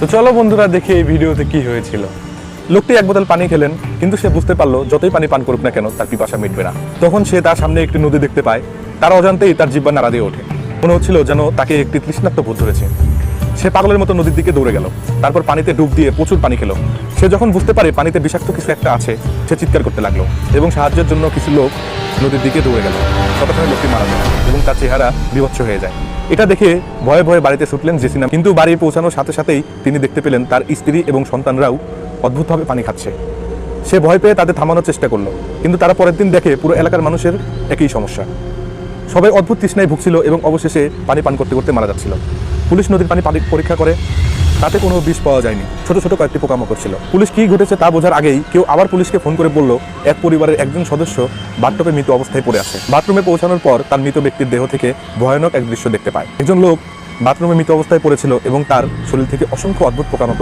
তো চলো বন্ধুরা দেখি এই ভিডিওতে কি হয়েছিল। লোকটি এক বোতল পানি খেলেন, কিন্তু সে বুঝতে পারলো যতই পানি পান করুক না কেন তার পিপাসা মিটবে না। তখন সে তার সামনে একটি নদী দেখতে পায়। তার অজান্তেই তার জিহ্বা নাড়া দিয়ে ওঠে। মনে হচ্ছিল যেন তাকে একটি তৃষ্ণার্ত ভূত ধরেছে। সে পাগলের মতো নদীর দিকে দৌড়ে গেল। তারপর পানিতে ডুব দিয়ে প্রচুর পানি খেলো। সে যখন বুঝতে পারে পানিতে বিষাক্ত কিছু একটা আছে, সে চিৎকার করতে লাগলো এবং সাহায্যের জন্য কিছু লোক নদীর দিকে দৌড়ে গেল। ততক্ষণে লোকটি মারা যায় এবং তার চেহারা বিভৎস হয়ে যায়। এটা দেখে ভয়ে ভয়ে বাড়িতে ছুটলেন জেসিনা। কিন্তু বাড়ি পৌঁছানোর সাথে সাথেই তিনি দেখতে পেলেন তার স্ত্রী এবং সন্তানরাও অদ্ভুতভাবে পানি খাচ্ছে। সে ভয় পেয়ে তাদের থামানোর চেষ্টা করলো, কিন্তু তারা পরের দিন দেখে পুরো এলাকার মানুষের একই সমস্যা। সবাই অদ্ভুত তৃষ্ণায় ভুগছিল এবং অবশেষে পানি পান করতে করতে মারা যাচ্ছিল। পুলিশ নদীর পানি পরীক্ষা করে, তাতে কোনো বিষ পাওয়া যায়নি। ছোট ছোট কয়েকটি পোকামাকড় ছিল। পুলিশ কি ঘটেছে তা বোঝার আগেই কেউ আবার পুলিশকে ফোন করে বলল এক পরিবারের একজন সদস্য বাথটবে মৃত অবস্থায় পড়ে আছে। বাথরুমে পৌঁছানোর পর তার মৃত ব্যক্তির দেহ থেকে ভয়ানক এক দৃশ্য দেখতে পায়। একজন লোক বাথরুমে মৃত অবস্থায় পড়েছিল এবং তার শরীর থেকে অসংখ্য অদ্ভুত পোকামাকড়